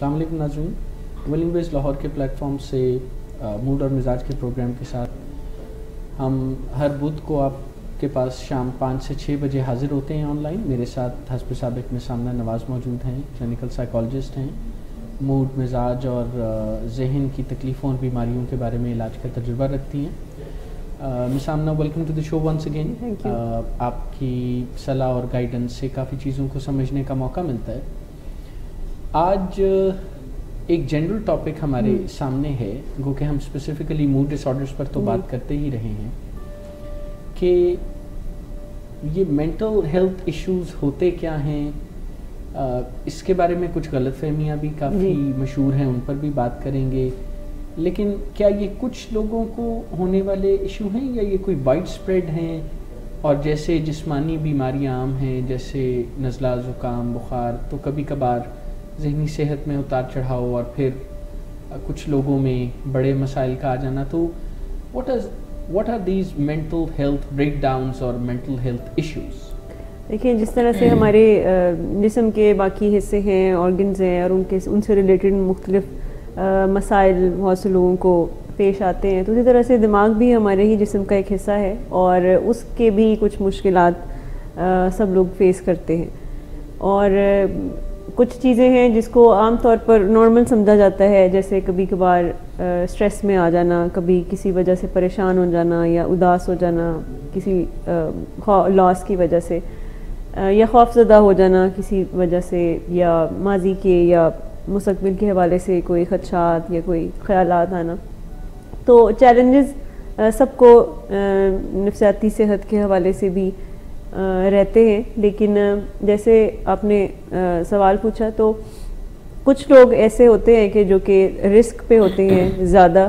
السلام علیکم ناظرین، ولنگ بیس لاہور کے پلیٹ فارم سے موڈ اور مزاج کے پروگرام کے ساتھ ہم ہر بدھ کو آپ کے پاس شام 5 سے 6 بجے حاضر ہوتے ہیں آن لائن. میرے ساتھ حسب سابق میں سامنا نواز موجود ہیں، کلینکل سائیکالوجسٹ ہیں، موڈ، مزاج اور ذہن کی تکلیفوں اور بیماریوں کے بارے میں علاج کا تجربہ رکھتی ہیں. Miss Amna, welcome to the show once again. آپ کی صلاح اور گائیڈنس سے کافی چیزوں کو سمجھنے کا موقع ملتا ہے. آج ایک جنرل ٹاپک ہمارے سامنے ہے، گو کہ ہم اسپیسیفکلی موڈ ڈس آرڈرس پر تو بات کرتے ہی رہے ہیں کہ یہ مینٹل ہیلتھ ایشوز ہوتے کیا ہیں. اس کے بارے میں کچھ غلط فہمیاں بھی کافی مشہور ہیں، ان پر بھی بات کریں گے. لیکن کیا یہ کچھ لوگوں کو ہونے والے ایشو ہیں یا یہ کوئی وائڈ اسپریڈ ہیں؟ اور جیسے جسمانی بیماریاں عام ہیں جیسے نزلہ، زکام، بخار، تو کبھی کبھار ذہنی صحت میں اتار چڑھاؤ اور پھر کچھ لوگوں میں بڑے مسائل کا آ جانا. تو what are these mental health breakdowns اور mental health issues؟ دیکھیں، جس طرح سے ہمارے جسم کے باقی حصے ہیں، آرگنز ہیں، اور ان سے ریلیٹڈ مختلف مسائل بہت سے لوگوں کو پیش آتے ہیں، تو اسی طرح سے دماغ بھی ہمارے ہی جسم کا ایک حصہ ہے اور اس کے بھی کچھ مشکلات سب لوگ فیس کرتے ہیں. اور کچھ چیزیں ہیں جس کو عام طور پر نارمل سمجھا جاتا ہے، جیسے کبھی کبھار اسٹریس میں آ جانا، کبھی کسی وجہ سے پریشان ہو جانا یا اداس ہو جانا کسی لاس کی وجہ سے، یا خوف زدہ ہو جانا کسی وجہ سے، یا ماضی کے یا مستقبل کے حوالے سے کوئی خدشات یا کوئی خیالات آنا. تو چیلنجز سب کو نفسیاتی صحت کے حوالے سے بھی رہتے ہیں. لیکن جیسے آپ نے سوال پوچھا، تو کچھ لوگ ایسے ہوتے ہیں کہ جو کہ رسک پہ ہوتے ہیں زیادہ،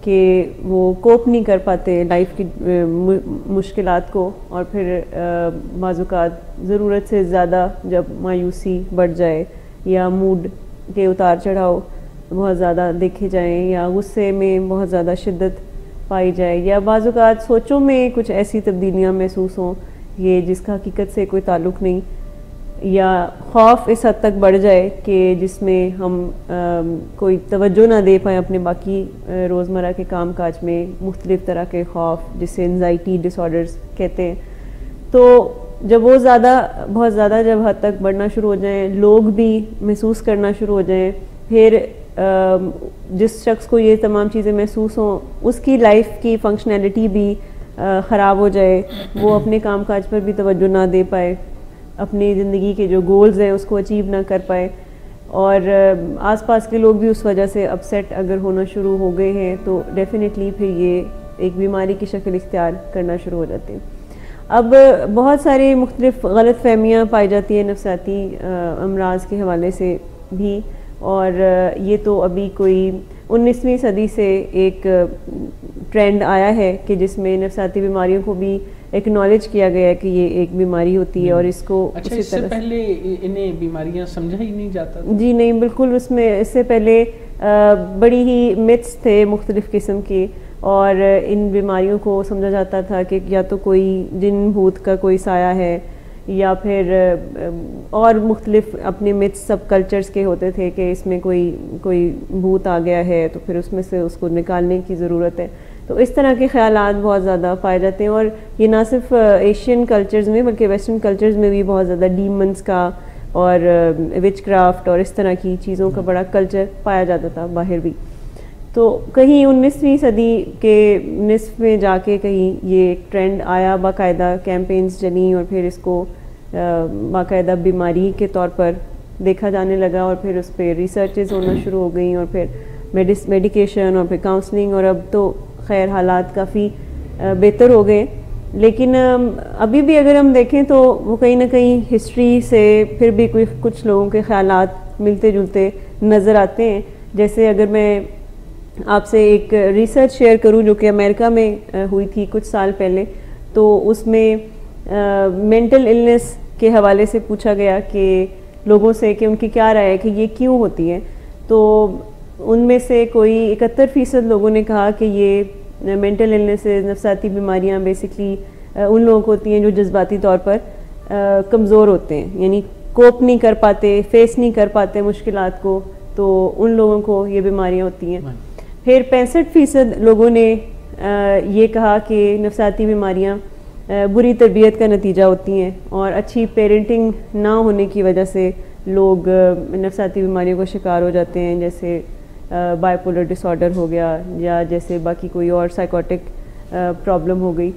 کہ وہ کوپ نہیں کر پاتے لائف کی مشکلات کو، اور پھر بعض اوقات ضرورت سے زیادہ جب مایوسی بڑھ جائے یا موڈ کے اتار چڑھاؤ بہت زیادہ دیکھے جائیں، یا غصے میں بہت زیادہ شدت پائی جائے، یا بعض اوقات سوچوں میں کچھ ایسی تبدیلیاں محسوس ہوں یہ جس کا حقیقت سے کوئی تعلق نہیں، یا خوف اس حد تک بڑھ جائے کہ جس میں ہم کوئی توجہ نہ دے پائیں اپنے باقی روزمرہ کے کام کاج میں، مختلف طرح کے خوف جسے انزائٹی ڈس آرڈرز کہتے ہیں. تو جب وہ بہت زیادہ جب حد تک بڑھنا شروع ہو جائیں، لوگ بھی محسوس کرنا شروع ہو جائیں، پھر جس شخص کو یہ تمام چیزیں محسوس ہوں اس کی لائف کی فنکشنالٹی بھی خراب ہو جائے، وہ اپنے کام کاج پر بھی توجہ نہ دے پائے، اپنی زندگی کے جو گولز ہیں اس کو اچیو نہ کر پائے، اور آس پاس کے لوگ بھی اس وجہ سے اپسیٹ اگر ہونا شروع ہو گئے ہیں، تو ڈیفینیٹلی پھر یہ ایک بیماری کی شکل اختیار کرنا شروع ہو جاتے ہیں. اب بہت ساری مختلف غلط فہمیاں پائی جاتی ہیں نفسیاتی امراض کے حوالے سے بھی، اور یہ تو ابھی کوئی 19ویں صدی سے ایک ٹرینڈ آیا ہے کہ جس میں نفسیاتی بیماریوں کو بھی ایکنالج کیا گیا ہے کہ یہ ایک بیماری ہوتی ہے، اور اس کو اس سے پہلے انہیں بیماریاں سمجھا ہی نہیں جاتا تھا. جی نہیں، بالکل. اس سے پہلے بڑی ہی متس تھے مختلف قسم کے، اور ان بیماریوں کو سمجھا جاتا تھا کہ یا تو کوئی جن بھوت کا کوئی سایہ ہے، یا پھر اور مختلف اپنے متس سب کلچرز کے ہوتے تھے کہ اس میں کوئی بھوت آ گیا ہے تو پھر اس میں سے اس کو نکالنے کی ضرورت ہے. تو اس طرح کے خیالات بہت زیادہ پائے جاتے ہیں، اور یہ نہ صرف ایشین کلچرز میں بلکہ ویسٹرن کلچرز میں بھی بہت زیادہ ڈیمنز کا اور وچ کرافٹ اور اس طرح کی چیزوں کا بڑا کلچر پایا جاتا تھا باہر بھی. تو کہیں 19ویں صدی کے نصف میں جا کے کہیں یہ ایک ٹرینڈ آیا، باقاعدہ کیمپینز چلیں، اور پھر اس کو باقاعدہ بیماری کے طور پر دیکھا جانے لگا، اور پھر اس پہ ریسرچز ہونا شروع ہو گئیں، اور پھر میڈیکیشن، اور پھر کاؤنسلنگ، اور اب تو خیر حالات کافی بہتر ہو گئے. لیکن ابھی بھی اگر ہم دیکھیں تو وہ کہیں نہ کہیں ہسٹری سے پھر بھی کچھ لوگوں کے خیالات ملتے جلتے نظر آتے ہیں. جیسے اگر میں آپ سے ایک ریسرچ شیئر کروں جو کہ امریکہ میں ہوئی تھی کچھ سال پہلے، تو اس میں مینٹل النس کے حوالے سے پوچھا گیا کہ لوگوں سے کہ ان کی کیا رائے ہے کہ یہ کیوں ہوتی ہے. تو ان میں سے کوئی 71% لوگوں نے کہا کہ یہ مینٹل النیسز، نفسیاتی بیماریاں بیسکلی ان لوگوں کو ہوتی ہیں جو جذباتی طور پر کمزور ہوتے ہیں، یعنی کوپ نہیں کر پاتے، فیس نہیں کر پاتے مشکلات کو. تو ان لوگوں کو یہ بیماریاں ہوتی ہیں. پھر 65% لوگوں نے یہ کہا کہ نفسیاتی بیماریاں بری تربیت کا نتیجہ ہوتی ہیں اور اچھی پیرنٹنگ نہ ہونے کی وجہ سے لوگ نفسیاتی بیماریوں کا شکار ہو جاتے ہیں, جیسے بائیپولر ڈس آرڈر ہو گیا یا جیسے باقی کوئی اور سائیکوٹک پرابلم ہو گئی.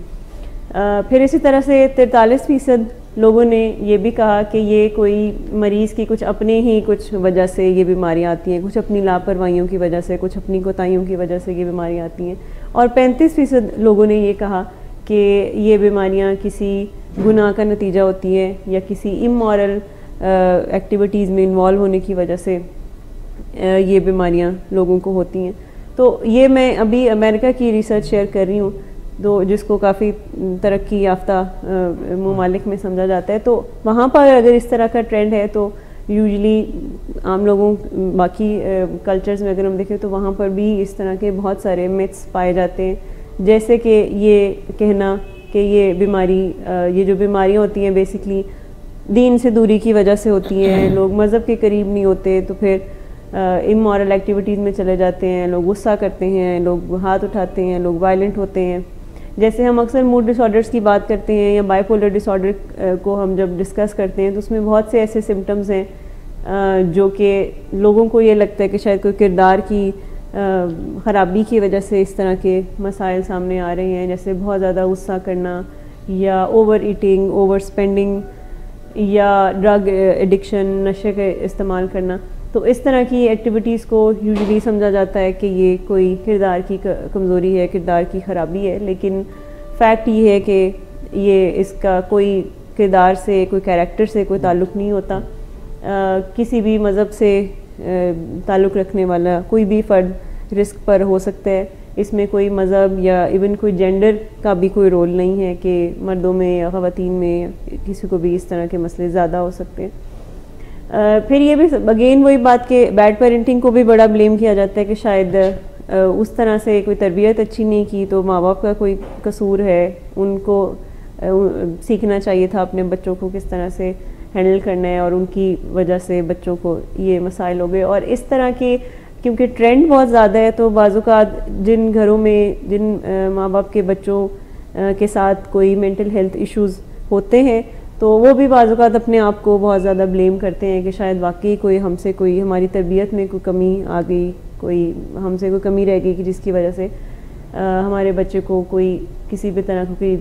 پھر اسی طرح سے 43% لوگوں نے یہ بھی کہا کہ یہ کوئی مریض کی کچھ اپنے ہی کچھ وجہ سے یہ بیماریاں آتی ہیں, کچھ اپنی لاپرواہیوں کی وجہ سے, کچھ اپنی کوتاہیوں کی وجہ سے یہ بیماریاں آتی ہیں. اور 35% لوگوں نے یہ کہا کہ یہ بیماریاں کسی گناہ کا نتیجہ ہوتی ہیں یا کسی امورل ایکٹیویٹیز میں انوالو ہونے کی وجہ سے یہ بیماریاں لوگوں کو ہوتی ہیں. تو یہ میں ابھی امریکہ کی ریسرچ شیئر کر رہی ہوں تو جس کو کافی ترقی یافتہ ممالک میں سمجھا جاتا ہے. تو وہاں پر اگر اس طرح کا ٹرینڈ ہے تو یوزلی عام لوگوں باقی کلچرز میں اگر ہم دیکھیں تو وہاں پر بھی اس طرح کے بہت سارے میتھس پائے جاتے ہیں, جیسے کہ یہ کہنا کہ یہ بیماری یہ جو بیماریاں ہوتی ہیں بیسکلی دین سے دوری کی وجہ سے ہوتی ہیں, لوگ مذہب کے قریب نہیں ہوتے تو پھر امورل ایکٹیویٹیز میں چلے جاتے ہیں, لوگ غصہ کرتے ہیں, لوگ ہاتھ اٹھاتے ہیں, لوگ وائلنٹ ہوتے ہیں. جیسے ہم اکثر موڈ ڈس آرڈرس کی بات کرتے ہیں یا بائی پولر ڈس آرڈر کو ہم جب ڈسکس کرتے ہیں تو اس میں بہت سے ایسے سمٹمز ہیں جو کہ لوگوں کو یہ لگتا ہے کہ شاید کوئی کردار کی خرابی کی وجہ سے اس طرح کے مسائل سامنے آ رہے ہیں, جیسے بہت زیادہ غصہ کرنا یا اوور ایٹنگ, اوور اسپینڈنگ یا ڈرگ ایڈکشن, نشے کا استعمال کرنا. تو اس طرح کی ایکٹیویٹیز کو یوزلی سمجھا جاتا ہے کہ یہ کوئی کردار کی کمزوری ہے, کردار کی خرابی ہے, لیکن فیکٹ یہ ہے کہ یہ اس کا کوئی کردار سے, کوئی کیریکٹر سے کوئی تعلق نہیں ہوتا. کسی بھی مذہب سے تعلق رکھنے والا کوئی بھی فرد رسک پر ہو سکتا ہے. اس میں کوئی مذہب یا ایون کوئی جینڈر کا بھی کوئی رول نہیں ہے کہ مردوں میں یا خواتین میں کسی کو بھی اس طرح کے مسئلے زیادہ ہو سکتے ہیں. پھر یہ بھی اگین وہی بات کہ بیڈ پیرنٹنگ کو بھی بڑا بلیم کیا جاتا ہے کہ شاید اس طرح سے کوئی تربیت اچھی نہیں کی تو ماں باپ کا کوئی قصور ہے, ان کو سیکھنا چاہیے تھا اپنے بچوں کو کس طرح سے ہینڈل کرنا ہے اور ان کی وجہ سے بچوں کو یہ مسائل ہو گئے. اور اس طرح کے کیونکہ ٹرینڈ بہت زیادہ ہے تو بعض اوقات جن گھروں میں جن ماں باپ کے بچوں کے ساتھ کوئی مینٹل ہیلتھ ایشوز ہوتے ہیں تو وہ بھی بعض اوقات اپنے آپ کو بہت زیادہ بلیم کرتے ہیں کہ شاید واقعی کوئی ہم سے کوئی ہماری تربیت میں کوئی کمی آ گئی, کوئی ہم سے کوئی کمی رہ گئی کہ جس کی وجہ سے ہمارے بچے کو کوئی کسی بھی طرح کا کوئی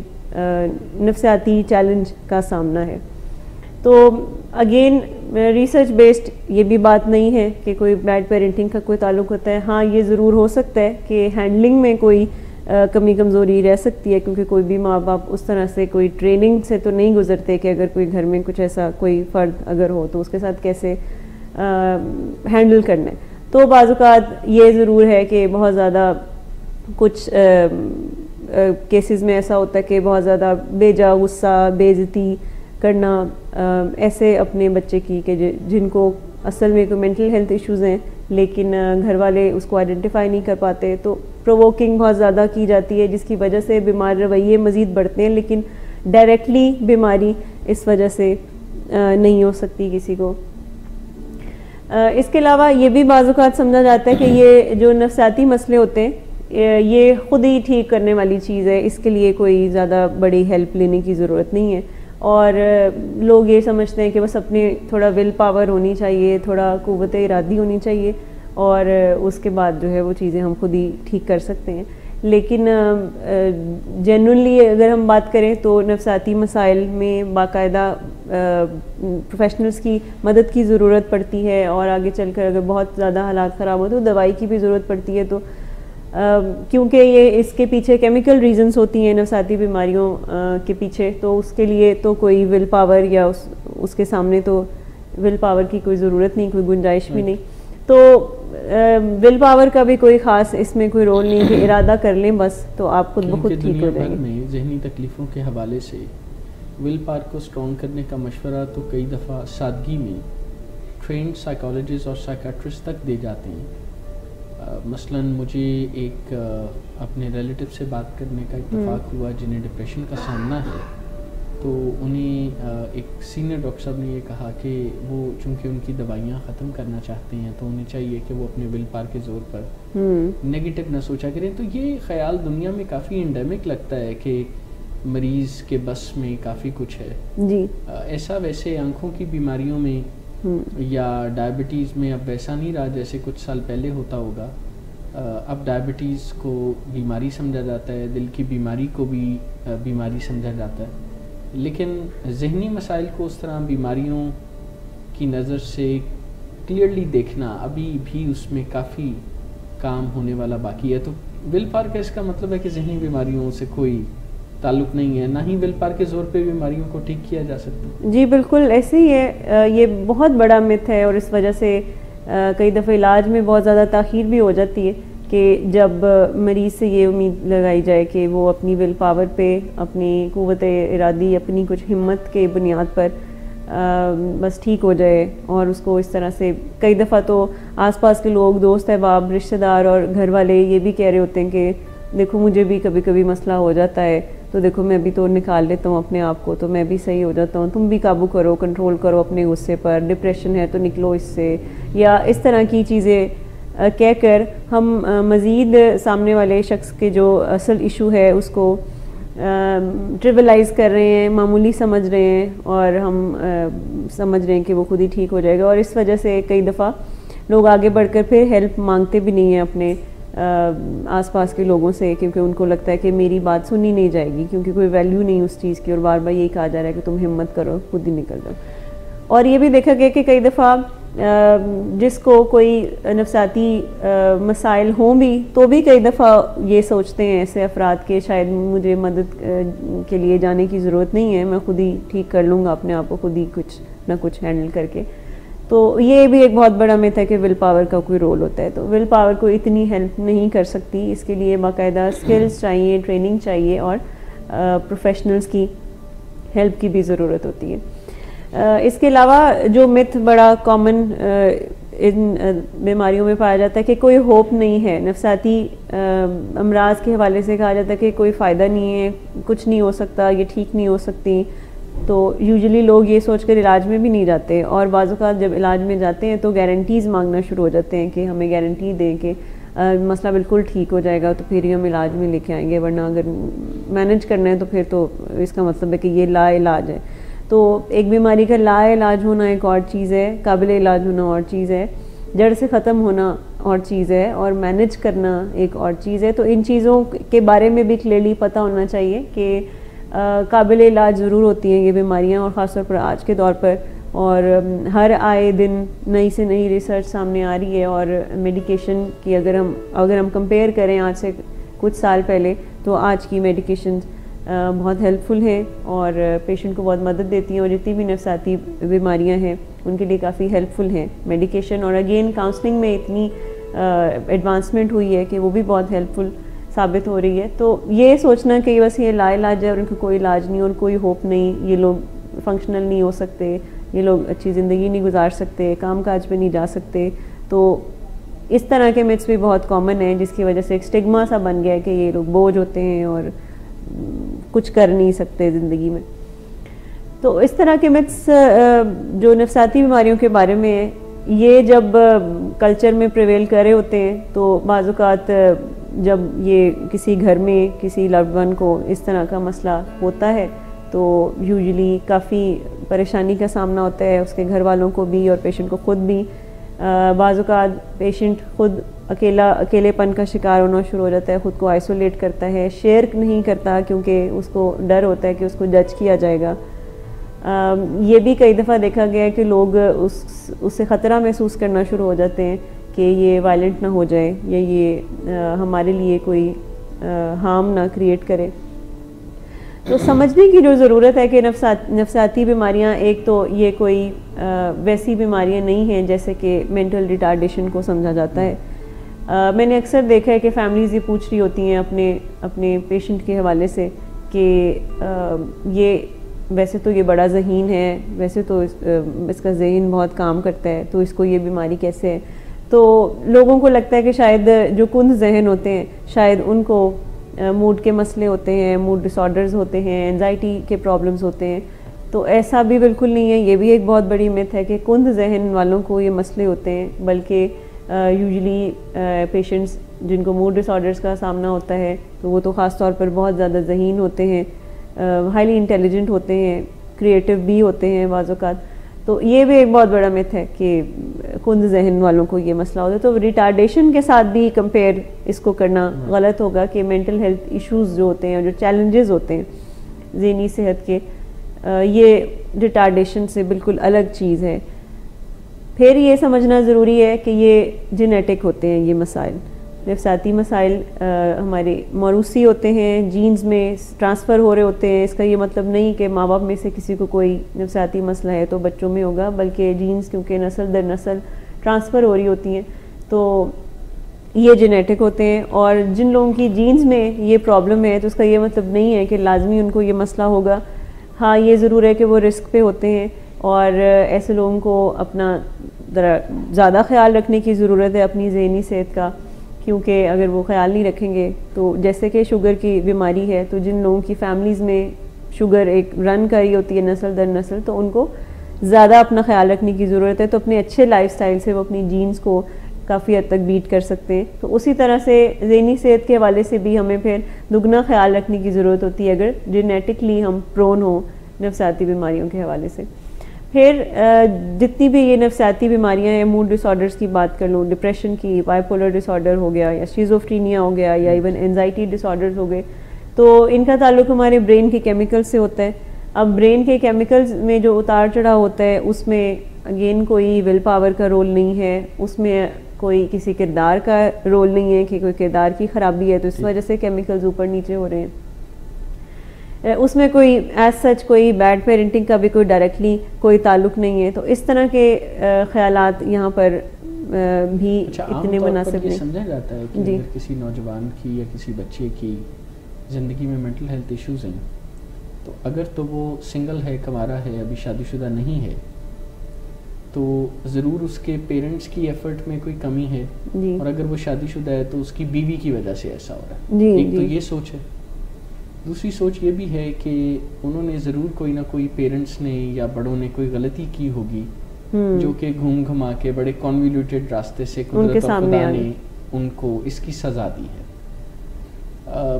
نفسیاتی چیلنج کا سامنا ہے. تو اگین ریسرچ بیسڈ یہ بھی بات نہیں ہے کہ کوئی بیڈ پیرنٹنگ کا کوئی تعلق ہوتا ہے. ہاں یہ ضرور ہو سکتا ہے کہ ہینڈلنگ میں کوئی کمی کمزوری رہ سکتی ہے, کیونکہ کوئی بھی ماں باپ اس طرح سے کوئی ٹریننگ سے تو نہیں گزرتے کہ اگر کوئی گھر میں کچھ ایسا کوئی فرد اگر ہو تو اس کے ساتھ کیسے ہینڈل کرنا ہے. تو بعض اوقات یہ ضرور ہے کہ بہت زیادہ کچھ کیسز میں ایسا ہوتا ہے کہ بہت زیادہ بے جا غصہ, بے عزتی کرنا ایسے اپنے بچے کی کہ جن کو اصل میں کوئی مینٹل ہیلتھ ایشوز ہیں لیکن گھر والے اس کو آئیڈینٹیفائی نہیں کر پاتے, تو پرووکنگ بہت زیادہ کی جاتی ہے جس کی وجہ سے بیمار رویے مزید بڑھتے ہیں, لیکن ڈائریکٹلی بیماری اس وجہ سے نہیں ہو سکتی کسی کو. اس کے علاوہ یہ بھی بعض اوقات سمجھا جاتا ہے کہ یہ جو نفسیاتی مسئلے ہوتے ہیں یہ خود ہی ٹھیک کرنے والی چیز ہے, اس کے لیے کوئی زیادہ بڑی ہیلپ لینے کی ضرورت نہیں ہے. اور لوگ یہ سمجھتے ہیں کہ بس اپنے تھوڑا ول پاور ہونی چاہیے, تھوڑا قوت ارادی ہونی چاہیے اور اس کے بعد جو ہے وہ چیزیں ہم خود ہی ٹھیک کر سکتے ہیں. لیکن جنرلی اگر ہم بات کریں تو نفسیاتی مسائل میں باقاعدہ پروفیشنلز کی مدد کی ضرورت پڑتی ہے, اور آگے چل کر اگر بہت زیادہ حالات خراب ہو تو دوائی کی بھی ضرورت پڑتی ہے. تو کیونکہ یہ اس کے پیچھے کیمیکل ریزنز ہوتی ہیں نفسیاتی بیماریوں کے پیچھے, تو اس کے لیے تو کوئی ول پاور یا اس کے سامنے تو ول پاور کی کوئی ضرورت نہیں, کوئی گنجائش بھی نہیں. تو ول پاور کا بھی کوئی خاص اس میں کوئی رول نہیں کہ ارادہ کر لیں بس تو آپ خود بخود ٹھیک ہو جائیں گے. میں ذہنی تکلیفوں کے حوالے سے ول پاور کو اسٹرانگ کرنے کا مشورہ تو کئی دفعہ سادگی میں ٹرینڈ سائیکالوجسٹ اور سائیکیٹرسٹ تک دے جاتے ہیں. مثلاً مجھے ایک اپنے ریلیٹیو سے بات کرنے کا اتفاق ہوا جنہیں ڈپریشن کا سامنا ہے, تو انہیں ایک سینئر ڈاکٹر صاحب نے یہ کہا کہ وہ چونکہ ان کی دوائیاں ختم کرنا چاہتے ہیں تو انہیں چاہیے کہ وہ اپنے ول پاور کے زور پر نگیٹو نہ سوچا کریں. تو یہ خیال دنیا میں کافی انڈیمک لگتا ہے کہ مریض کے بس میں کافی کچھ ہے جی. ایسا ویسے آنکھوں کی بیماریوں میں یا ڈائبٹیز میں اب ویسا نہیں رہا جیسے کچھ سال پہلے ہوتا ہوگا. اب ڈائبٹیز کو بیماری سمجھا جاتا ہے, دل کی بیماری کو بھی بیماری سمجھا جاتا ہے, لیکن ذہنی مسائل کو اس طرح بیماریوں کی نظر سے کلیئرلی دیکھنا ابھی بھی اس میں کافی کام ہونے والا باقی ہے. تو ول پاور کا اس کا مطلب ہے کہ ذہنی بیماریوں سے کوئی تعلق نہیں ہے, نہ ہی ول پاور کے زور پہ بیماریوں کو ٹھیک کیا جا سکتا. جی بالکل ایسے ہی ہے. یہ بہت بڑا مت ہے اور اس وجہ سے کئی دفعہ علاج میں بہت زیادہ تاخیر بھی ہو جاتی ہے کہ جب مریض سے یہ امید لگائی جائے کہ وہ اپنی ول پاور پہ, اپنی قوت ارادی, اپنی کچھ ہمت کے بنیاد پر بس ٹھیک ہو جائے. اور اس کو اس طرح سے کئی دفعہ تو آس پاس کے لوگ, دوست احباب, رشتہ دار اور گھر والے یہ بھی کہہ رہے ہوتے ہیں کہ دیکھو مجھے بھی کبھی کبھی مسئلہ ہو جاتا ہے, تو دیکھو میں بھی تو نکال لیتا ہوں اپنے آپ کو, تو میں بھی صحیح ہو جاتا ہوں, تم بھی قابو کرو, کنٹرول کرو اپنے غصے پر, ڈپریشن ہے تو نکلو اس سے, یا اس طرح کی چیزیں کہہ کر ہم مزید سامنے والے شخص کے جو اصل ایشو ہے اس کو ٹریولائز کر رہے ہیں, معمولی سمجھ رہے ہیں, اور ہم سمجھ رہے ہیں کہ وہ خود ہی ٹھیک ہو جائے گا. اور اس وجہ سے کئی دفعہ لوگ آگے بڑھ کر پھر ہیلپ مانگتے بھی نہیں ہیں اپنے آس پاس کے لوگوں سے, کیونکہ ان کو لگتا ہے کہ میری بات سنی نہیں جائے گی, کیونکہ کوئی ویلیو نہیں اس چیز کی, اور بار بار یہی کہا جا رہا ہے کہ تم ہمت کرو, خود ہی نکل جاؤ. اور یہ بھی دیکھا گیا کہ کئی دفعہ جس کو کوئی نفسیاتی مسائل ہوں بھی تو بھی کئی دفعہ یہ سوچتے ہیں ایسے افراد کہ شاید مجھے مدد کے لیے جانے کی ضرورت نہیں ہے, میں خود ہی ٹھیک کر لوں گا اپنے آپ کو, خود ہی کچھ نہ کچھ ہینڈل کر کے. تو یہ بھی ایک بہت بڑا مت ہے کہ ول پاور کا کوئی رول ہوتا ہے. تو ول پاور کو اتنی ہیلپ نہیں کر سکتی, اس کے لیے باقاعدہ اسکلز چاہیے, ٹریننگ چاہیے, اور پروفیشنلز کی ہیلپ کی بھی ضرورت ہوتی ہے. اس کے علاوہ جو مت بڑا کامن ان بیماریوں میں پایا جاتا ہے کہ کوئی ہوپ نہیں ہے. نفسیاتی امراض کے حوالے سے کہا جاتا ہے کہ کوئی فائدہ نہیں ہے, کچھ نہیں ہو سکتا, یہ ٹھیک نہیں ہو سکتی. تو یوزلی لوگ یہ سوچ کر علاج میں بھی نہیں جاتے, اور بعض اوقات جب علاج میں جاتے ہیں تو گارنٹیز مانگنا شروع ہو جاتے ہیں کہ ہمیں گارنٹی دیں کہ مسئلہ بالکل ٹھیک ہو جائے گا تو پھر ہی ہم علاج میں لے کے آئیں گے, ورنہ اگر مینج کرنا ہے تو پھر تو اس کا مطلب ہے کہ یہ لا علاج ہے. تو ایک بیماری کا لا علاج ہونا ایک اور چیز ہے, قابل علاج ہونا اور چیز ہے, جڑ سے ختم ہونا اور چیز ہے, اور مینج کرنا ایک اور چیز ہے. تو ان چیزوں کے بارے میں بھی کلیئرلی پتہ ہونا چاہیے کہ قابل علاج ضرور ہوتی ہیں یہ بیماریاں, اور خاص طور پر آج کے دور پر. اور ہر آئے دن نئی سے نئی ریسرچ سامنے آ رہی ہے, اور میڈیکیشن کی اگر ہم کمپیئر کریں آج سے کچھ سال پہلے, تو آج کی میڈیکیشن بہت ہیلپ فل ہیں اور پیشنٹ کو بہت مدد دیتی ہیں, اور جتنی بھی نفسیاتی بیماریاں ہیں ان کے لیے کافی ہیلپ فل ہیں میڈیکیشن. اور اگین کاؤنسلنگ میں اتنی ایڈوانسمنٹ ہوئی ہے کہ وہ بھی بہت ہیلپ فل ثابت ہو رہی ہے. تو یہ سوچنا کہ بس یہ لا علاج ہے اور ان کو کوئی علاج نہیں اور کوئی ہوپ نہیں, یہ لوگ فنکشنل نہیں ہو سکتے, یہ لوگ اچھی زندگی نہیں گزار سکتے, کام کاج پہ نہیں جا سکتے, تو اس طرح کے متس بھی بہت کامن ہیں, جس کی وجہ سے ایک اسٹگما سا بن گیا ہے کہ یہ لوگ بوجھ ہوتے ہیں اور کچھ کر نہیں سکتے زندگی میں. تو اس طرح کے متس جو نفسیاتی بیماریوں کے بارے میں ہیں, یہ جب کلچر میں پریویل کر رہے ہوتے ہیں تو بعض اوقات جب یہ کسی گھر میں کسی لوڈ ون کو اس طرح کا مسئلہ ہوتا ہے تو یوزلی کافی پریشانی کا سامنا ہوتا ہے اس کے گھر والوں کو بھی اور پیشنٹ کو خود بھی. بعض اوقات پیشنٹ خود اکیلے پن کا شکار ہونا شروع ہو جاتا ہے, خود کو آئسولیٹ کرتا ہے, شیئر نہیں کرتا کیونکہ اس کو ڈر ہوتا ہے کہ اس کو جج کیا جائے گا. یہ بھی کئی دفعہ دیکھا گیا ہے کہ لوگ اس سے خطرہ محسوس کرنا شروع ہو جاتے ہیں کہ یہ وائلنٹ نہ ہو جائے یا یہ ہمارے لیے کوئی ہارم نہ کریٹ کرے. تو سمجھنے کی جو ضرورت ہے کہ نفسیاتی بیماریاں ایک تو یہ کوئی ویسی بیماریاں نہیں ہیں جیسے کہ مینٹل ریٹارڈیشن کو سمجھا جاتا ہے. میں نے اکثر دیکھا ہے کہ فیملیز یہ پوچھ رہی ہوتی ہیں اپنے پیشنٹ کے حوالے سے کہ یہ ویسے تو یہ بڑا ذہین ہے, ویسے تو اس کا ذہن بہت کام کرتا ہے, تو اس کو یہ بیماری کیسے ہے. تو لوگوں کو لگتا ہے کہ شاید جو کند ذہن ہوتے ہیں شاید ان کو موڈ کے مسئلے ہوتے ہیں, موڈ ڈس آرڈرز ہوتے ہیں, اینزائٹی کے پرابلمس ہوتے ہیں. تو ایسا بھی بالکل نہیں ہے. یہ بھی ایک بہت بڑی مت ہے کہ کند ذہن والوں کو یہ مسئلے ہوتے ہیں, بلکہ یوزلی پیشنٹس جن کو موڈ ڈس آرڈرز کا سامنا ہوتا ہے تو وہ تو خاص طور پر بہت زیادہ ذہین ہوتے ہیں, ہائیلی انٹیلیجنٹ ہوتے ہیں, کریٹو بھی ہوتے ہیں بعض اوقات. تو یہ بھی ایک بہت بڑا مت ہے کہ کند ذہن والوں کو یہ مسئلہ ہوتا ہے. تو ریٹارڈیشن کے ساتھ بھی کمپیئر اس کو کرنا غلط ہوگا کہ مینٹل ہیلتھ ایشوز جو ہوتے ہیں, جو چیلنجز ہوتے ہیں ذہنی صحت کے, یہ ریٹارڈیشن سے بالکل الگ چیز ہے. پھر یہ سمجھنا ضروری ہے کہ یہ جینیٹک ہوتے ہیں. یہ مسائل, نفسیاتی مسائل ہمارے موروثی ہوتے ہیں, جینز میں ٹرانسفر ہو رہے ہوتے ہیں. اس کا یہ مطلب نہیں کہ ماں باپ میں سے کسی کو کوئی نفسیاتی مسئلہ ہے تو بچوں میں ہوگا, بلکہ جینز کیونکہ نسل در نسل ٹرانسفر ہو رہی ہوتی ہیں تو یہ جینیٹک ہوتے ہیں. اور جن لوگوں کی جینز میں یہ پرابلم ہے تو اس کا یہ مطلب نہیں ہے کہ لازمی ان کو یہ مسئلہ ہوگا. ہاں یہ ضرور ہے کہ وہ رسک پہ ہوتے ہیں, اور ایسے لوگوں کو اپنا زیادہ خیال رکھنے کی ضرورت ہے اپنی ذہنی صحت کا, کیونکہ اگر وہ خیال نہیں رکھیں گے تو جیسے کہ شوگر کی بیماری ہے, تو جن لوگوں کی فیملیز میں شوگر ایک رن کری ہوتی ہے نسل در نسل, تو ان کو زیادہ اپنا خیال رکھنے کی ضرورت ہے. تو اپنے اچھے لائف سٹائل سے وہ اپنی جینز کو کافی حد تک بیٹ کر سکتے ہیں. تو اسی طرح سے ذہنی صحت کے حوالے سے بھی ہمیں پھر دگنا خیال رکھنے کی ضرورت ہوتی ہے اگر جینیٹکلی ہم پرون ہوں نفسیاتی بیماریوں کے حوالے سے. پھر جتنی بھی یہ نفسیاتی بیماریاں ہیں, موڈ ڈس آرڈرز کی بات کر لوں, ڈپریشن کی, بائی پولر ڈس آرڈر ہو گیا, یا شیزوفرینیا ہو گیا, یا ایون اینزائٹی ڈس آرڈرز ہو گئے, تو ان کا تعلق ہمارے برین کے کیمیکل سے ہوتا ہے. اب برین کے کیمیکلز میں جو اتار چڑھاؤ ہوتا ہے اس میں اگین کوئی ول پاور کا رول نہیں ہے, اس میں کوئی کسی کردار کا رول نہیں ہے کہ کوئی کردار کی خرابی ہے تو اس وجہ سے کیمیکلز اوپر نیچے ہو رہے ہیں. اس میں کوئی ایز سچ کوئی بیڈ پیرنٹنگ کا بھی کوئی ڈائریکٹلی کوئی تعلق نہیں ہے. تو اس طرح کے خیالات یہاں پر بھی اتنے مناسب نہیں. سمجھا جاتا ہے کہ اگر کسی نوجوان کی یا کسی بچے کی زندگی میں مینٹل ہیلتھ ایشوز ہیں تو اگر تو وہ سنگل ہے, کنوارا ہے, ابھی شادی شدہ نہیں ہے, تو ضرور اس کے پیرنٹس کی ایفرٹ میں کوئی کمی ہے, اور اگر وہ شادی شدہ ہے تو اس کی بیوی کی وجہ سے ایسا ہو رہا ہے. ایک تو یہ سوچ ہے. دوسری سوچ یہ بھی ہے کہ انہوں نے ضرور کوئی نہ کوئی پیرنٹس نے یا بڑوں نے کوئی غلطی کی ہوگی جو کہ گھوم گھما کے بڑے کنولیوٹیڈ راستے سے قدرت اور خدا نے ان کو اس کی سزا دی ہے.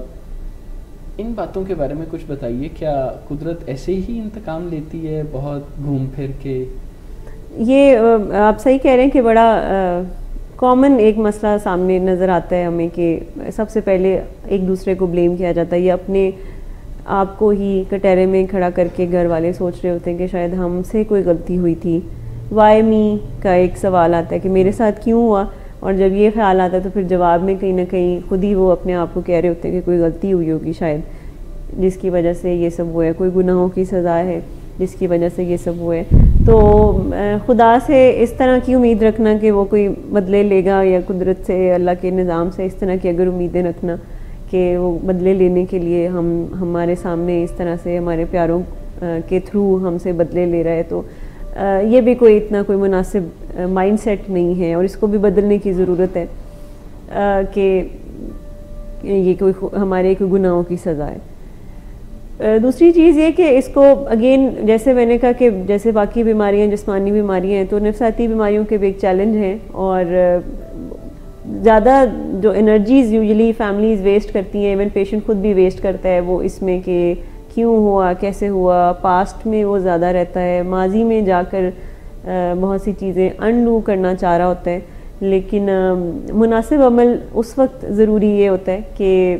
ان باتوں کے بارے میں کچھ بتائیے. کیا قدرت ایسے ہی انتقام لیتی ہے بہت گھوم پھر کے؟ یہ آپ صحیح کہہ رہے ہیں کہ بڑا کامن ایک مسئلہ سامنے نظر آتا ہے ہمیں کہ سب سے پہلے ایک دوسرے کو بلیم کیا جاتا ہے, یا اپنے آپ کو ہی کٹہرے میں کھڑا کر کے گھر والے سوچ رہے ہوتے ہیں کہ شاید ہم سے کوئی غلطی ہوئی تھی. وائی می کا ایک سوال آتا ہے کہ میرے ساتھ کیوں ہوا, اور جب یہ خیال آتا ہے تو پھر جواب میں کہیں نہ کہیں خود ہی وہ اپنے آپ کو کہہ رہے ہوتے ہیں کہ کوئی غلطی ہوئی ہوگی شاید جس کی وجہ سے یہ سب ہوا ہے, کوئی گناہوں کی سزا ہے جس کی وجہ سے یہ سب ہوا ہے. تو خدا سے اس طرح کی امید رکھنا کہ وہ کوئی بدلے لے گا, یا قدرت سے, اللہ کے نظام سے اس طرح کی اگر امیدیں رکھنا کہ وہ بدلے لینے کے لیے ہمارے سامنے اس طرح سے ہمارے پیاروں کے تھرو ہم سے بدلے لے رہا ہے, تو یہ بھی کوئی اتنا کوئی مناسب مائنڈ سیٹ نہیں ہے, اور اس کو بھی بدلنے کی ضرورت ہے کہ یہ کوئی ہمارے کوئی گناہوں کی سزا ہے. دوسری چیز یہ کہ اس کو اگین جیسے میں نے کہا کہ جیسے باقی بیماریاں جسمانی بیماریاں ہیں تو نفسیاتی بیماریوں کے بھی ایک چیلنج ہیں, اور زیادہ جو انرجیز یوزلی فیملیز ویسٹ کرتی ہیں, ایون پیشنٹ خود بھی ویسٹ کرتا ہے وہ اس میں کہ کیوں ہوا, کیسے ہوا, پاسٹ میں وہ زیادہ رہتا ہے, ماضی میں جا کر بہت سی چیزیں انڈو کرنا چاہ رہا ہوتا ہے. لیکن مناسب عمل اس وقت ضروری یہ ہوتا ہے کہ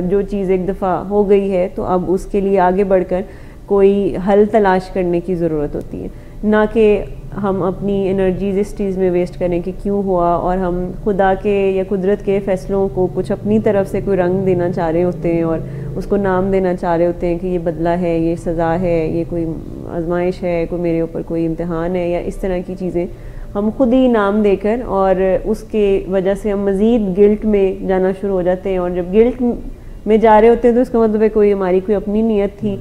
جو چیز ایک دفعہ ہو گئی ہے تو اب اس کے لیے آگے بڑھ کر کوئی حل تلاش کرنے کی ضرورت ہوتی ہے, نہ کہ ہم اپنی انرجیز اس چیز میں ویسٹ کریں کہ کیوں ہوا, اور ہم خدا کے یا قدرت کے فیصلوں کو کچھ اپنی طرف سے کوئی رنگ دینا چاہ رہے ہوتے ہیں اور اس کو نام دینا چاہ رہے ہوتے ہیں کہ یہ بدلہ ہے, یہ سزا ہے, یہ کوئی آزمائش ہے, کوئی میرے اوپر کوئی امتحان ہے, یا اس طرح کی چیزیں ہم خود ہی نام دے کر, اور اس کے وجہ سے ہم مزید گلٹ میں جانا شروع ہو جاتے ہیں. اور جب گلٹ میں جا رہے ہوتے ہیں تو اس کا مطلب ہے کوئی ہماری کوئی اپنی نیت تھی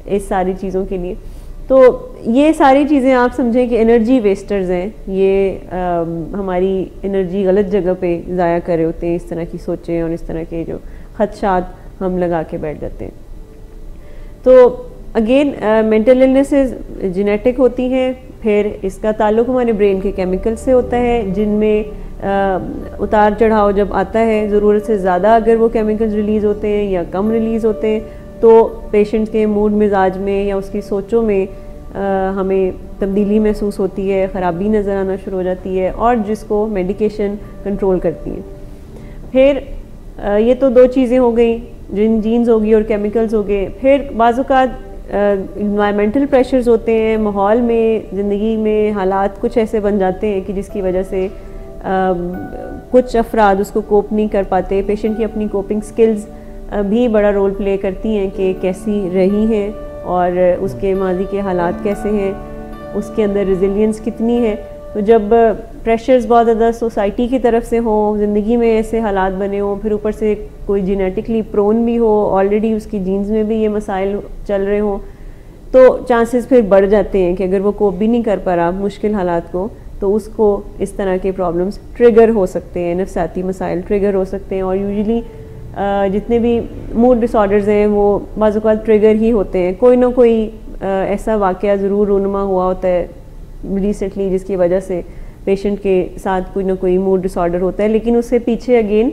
اس ساری چیزوں کے لیے. تو یہ ساری چیزیں آپ سمجھیں کہ انرجی ویسٹرز ہیں, یہ ہماری انرجی غلط جگہ پہ ضائع کر رہے ہوتے ہیں, اس طرح کی سوچیں اور اس طرح کے جو خدشات ہم لگا کے بیٹھ جاتے ہیں. تو اگین مینٹل النیسز جینیٹک ہوتی ہیں, پھر اس کا تعلق ہمارے برین کے کیمیکل سے ہوتا ہے جن میں اتار چڑھاؤ جب آتا ہے, ضرورت سے زیادہ اگر وہ کیمیکلز ریلیز ہوتے ہیں یا کم ریلیز ہوتے ہیں تو پیشنٹ کے موڈ مزاج میں یا اس کی سوچوں میں ہمیں تبدیلی محسوس ہوتی ہے, خرابی نظر آنا شروع ہو جاتی ہے, اور جس کو میڈیکیشن کنٹرول کرتی ہے. پھر یہ تو دو چیزیں ہو گئیں, جینز ہوگی اور کیمیکلز ہو گئے. پھر بعض اوقات انوائرمنٹل پریشرز ہوتے ہیں, ماحول میں زندگی میں حالات کچھ ایسے بن جاتے ہیں کہ جس کی وجہ سے کچھ افراد اس کو کوپ نہیں کر پاتے. پیشنٹ کی اپنی کوپنگ سکلز بھی بڑا رول پلے کرتی ہیں کہ کیسی رہی ہیں اور اس کے ماضی کے حالات کیسے ہیں, اس کے اندر ریزیلینس کتنی ہے. تو جب پریشرز بہت زیادہ سوسائٹی کی طرف سے ہوں, زندگی میں ایسے حالات بنے ہوں, پھر اوپر سے کوئی جینیٹکلی پرون بھی ہو, آلریڈی اس کی جینز میں بھی یہ مسائل چل رہے ہوں, تو چانسز پھر بڑھ جاتے ہیں کہ اگر وہ کوپ بھی نہیں کر پا رہا مشکل حالات کو تو اس کو اس طرح کے پرابلمس ٹریگر ہو سکتے ہیں, نفسیاتی مسائل ٹریگر ہو سکتے ہیں. اور یوزلی جتنے بھی موڈ ڈس آرڈرز ہیں وہ بعض اوقات ٹریگر ہی ہوتے ہیں, کوئی نہ کوئی ایسا واقعہ ضرور رونما ہوا ہوتا ہے ریسنٹلی جس کی وجہ سے پیشنٹ کے ساتھ کوئی نہ کوئی موڈ ڈس آرڈر ہوتا ہے, لیکن اس سے پیچھے اگین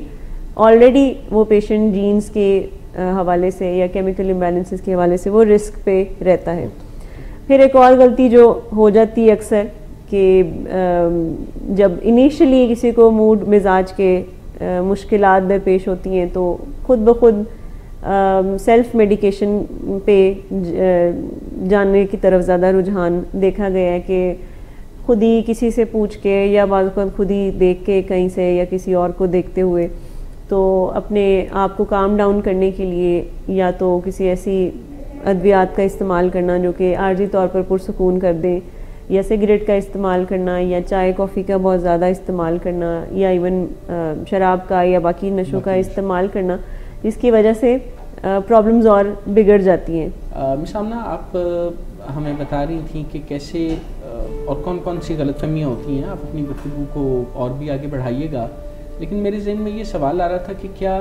آلریڈی وہ پیشنٹ جینز کے حوالے سے یا کیمیکل امبیلنسز کے حوالے سے وہ رسک پہ رہتا ہے. پھر ایک اور غلطی جو ہو جاتی ہے اکثر کہ جب انیشلی کسی کو موڈ مزاج کے مشکلات درپیش ہوتی ہیں تو خود بخود سیلف میڈیکیشن پہ جاننے کی طرف زیادہ رجحان دیکھا گیا ہے کہ خود ہی کسی سے پوچھ کے یا بعض اوقات خود ہی دیکھ کے کہیں سے یا کسی اور کو دیکھتے ہوئے تو اپنے آپ کو کام ڈاؤن کرنے کے لیے یا تو کسی ایسی ادویات کا استعمال کرنا جو کہ عارضی طور پر پرسکون کر دیں, یا سگریٹ کا استعمال کرنا, یا چائے کافی کا بہت زیادہ استعمال کرنا, یا ایون شراب کا یا باقی نشوں کا استعمال کرنا, جس کی وجہ سے پرابلمز اور بگڑ جاتی ہیں. مس آمنہ, آپ ہمیں بتا رہی تھیں کہ کیسے اور کون کون سی غلط فہمیاں ہوتی ہیں. آپ اپنی گفتگو کو اور بھی آگے بڑھائیے گا, لیکن میرے ذہن میں یہ سوال آ رہا تھا کہ کیا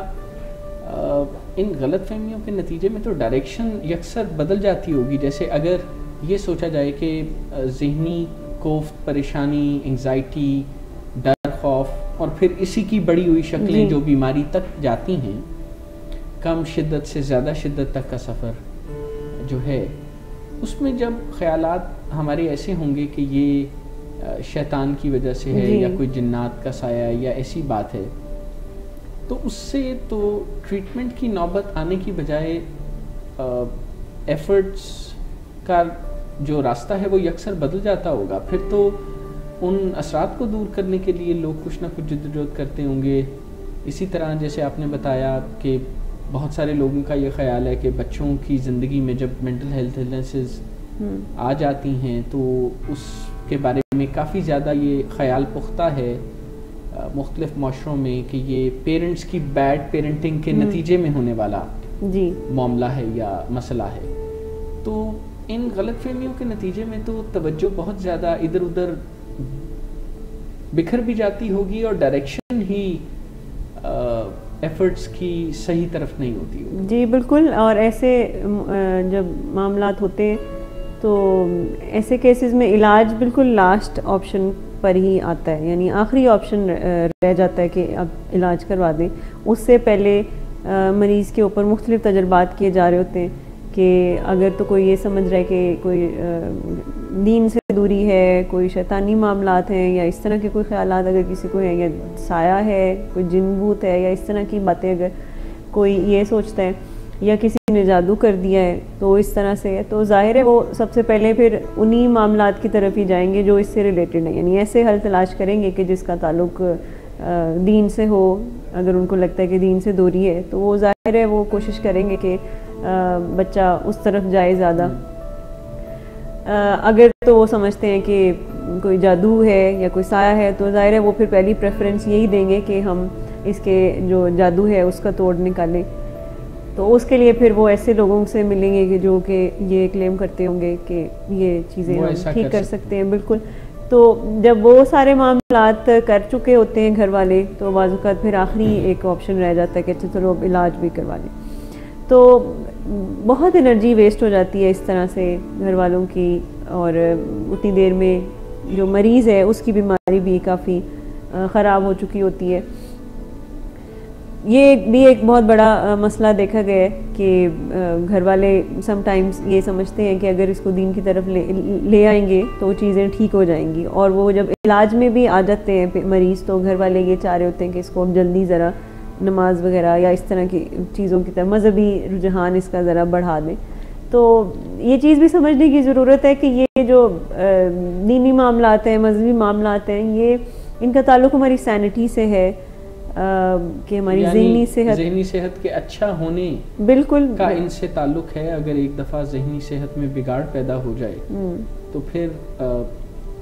ان غلط فہمیوں کے نتیجے میں تو ڈائریکشن یکسر بدل جاتی ہوگی. جیسے اگر یہ سوچا جائے کہ ذہنی کوفت, پریشانی, انگزائٹی, ڈر, خوف اور پھر اسی کی بڑی ہوئی شکلیں جو بیماری تک جاتی ہیں, کم شدت سے زیادہ شدت تک کا سفر جو ہے, اس میں جب خیالات ہمارے ایسے ہوں گے کہ یہ شیطان کی وجہ سے ہے یا کوئی جنات کا سایہ یا ایسی بات ہے, تو اس سے تو ٹریٹمنٹ کی نوبت آنے کی بجائے ایفرٹس کا جو راستہ ہے وہ یکسر بدل جاتا ہوگا. پھر تو ان اثرات کو دور کرنے کے لیے لوگ کچھ نہ کچھ جدوجہد کرتے ہوں گے. اسی طرح جیسے آپ نے بتایا کہ بہت سارے لوگوں کا یہ خیال ہے کہ بچوں کی زندگی میں جب مینٹل ہیلتھ النیسز آ جاتی ہیں تو اس کے بارے میں کافی زیادہ یہ خیال پختہ ہے مختلف معاشروں میں کہ یہ پیرنٹس کی بیڈ پیرنٹنگ کے نتیجے میں ہونے والا معاملہ ہے یا مسئلہ ہے. تو ان غلط فہمیوں کے نتیجے میں تو توجہ بہت زیادہ ادھر ادھر بکھر بھی جاتی ہوگی اور ڈائریکشن ہی ایفرٹس کی صحیح طرف نہیں ہوتی ہوگی. جی بالکل. اور ایسے جب معاملات ہوتے ہیں تو ایسے کیسز میں علاج بالکل لاسٹ آپشن پر ہی آتا ہے, یعنی آخری آپشن رہ جاتا ہے کہ اب علاج کروا دیں. اس سے پہلے مریض کے اوپر مختلف تجربات کیے جا رہے ہوتے ہیں کہ اگر تو کوئی یہ سمجھ رہا ہے کہ کوئی دین سے دوری ہے, کوئی شیطانی معاملات ہیں یا اس طرح کے کوئی خیالات اگر کسی کو ہیں, یا سایہ ہے, کوئی جن بھوت ہے یا اس طرح کی باتیں اگر کوئی یہ سوچتا ہے, یا کسی نے جادو کر دیا ہے تو اس طرح سے ہے, تو ظاہر ہے وہ سب سے پہلے پھر انہی معاملات کی طرف ہی جائیں گے جو اس سے ریلیٹڈ ہیں, یعنی ایسے حل تلاش کریں گے کہ جس کا تعلق دین سے ہو. اگر ان کو لگتا ہے کہ دین سے دوری ہے تو وہ ظاہر ہے وہ کوشش کریں گے کہ بچہ اس طرف جائے زیادہ. اگر تو وہ سمجھتے ہیں کہ کوئی جادو ہے یا کوئی سایہ ہے تو ظاہر ہے وہ پھر پہلی پریفرنس یہی دیں گے کہ ہم اس کے جو جادو ہے اس کا توڑ نکالیں. تو اس کے لیے پھر وہ ایسے لوگوں سے ملیں گے کہ جو کہ یہ کلیم کرتے ہوں گے کہ یہ چیزیں ہم ٹھیک کر سکتے ہیں. بالکل. تو جب وہ سارے معاملات کر چکے ہوتے ہیں گھر والے تو بعض اوقات پھر آخری ایک آپشن رہ جاتا ہے کہ اچھا چلو اب علاج بھی کروا لیں. تو بہت انرجی ویسٹ ہو جاتی ہے اس طرح سے گھر والوں کی, اور اتنی دیر میں جو مریض ہے اس کی بیماری بھی کافی خراب ہو چکی ہوتی ہے. یہ بھی ایک بہت بڑا مسئلہ دیکھا گیا ہے کہ گھر والے سم ٹائمز یہ سمجھتے ہیں کہ اگر اس کو دین کی طرف لے آئیں گے تو چیزیں ٹھیک ہو جائیں گی, اور وہ جب علاج میں بھی آ جاتے ہیں مریض تو گھر والے یہ چاہ رہے ہوتے ہیں کہ اس کو اب جلدی ذرا نماز وغیرہ یا اس طرح کی چیزوں کی طرف مذہبی رجحان اس کا ذرا بڑھا دیں. تو یہ چیز بھی سمجھنے کی ضرورت ہے کہ یہ جو دینی معاملات ہیں, مذہبی معاملات ہیں, یہ ان کا تعلق ہماری سینٹی سے ہے, کہ ہماری ذہنی صحت کے اچھا ہونے بالکل کا ان سے تعلق ہے. اگر ایک دفعہ ذہنی صحت میں بگاڑ پیدا ہو جائے تو پھر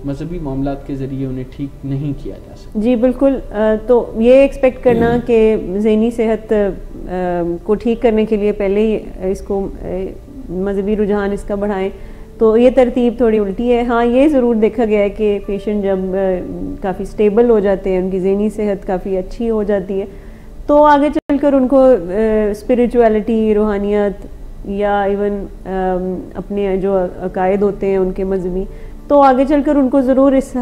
مذہبی معاملات کے ذریعے انہیں ٹھیک نہیں کیا جا سکتا. جی بالکل. تو یہ ایکسپیکٹ کرنا کہ ذہنی صحت کو ٹھیک کرنے کے لیے پہلے ہی اس کو مذہبی رجحان اس کا بڑھائیں, تو یہ ترتیب تھوڑی الٹی ہے. ہاں یہ ضرور دیکھا گیا ہے کہ پیشنٹ جب کافی سٹیبل ہو جاتے ہیں, ان کی ذہنی صحت کافی اچھی ہو جاتی ہے, تو آگے چل کر ان کو اسپریچولیٹی, روحانیت یا ایون اپنے جو عقائد ہوتے ہیں ان کے مذہبی, تو آگے چل کر ان کو ضرور اس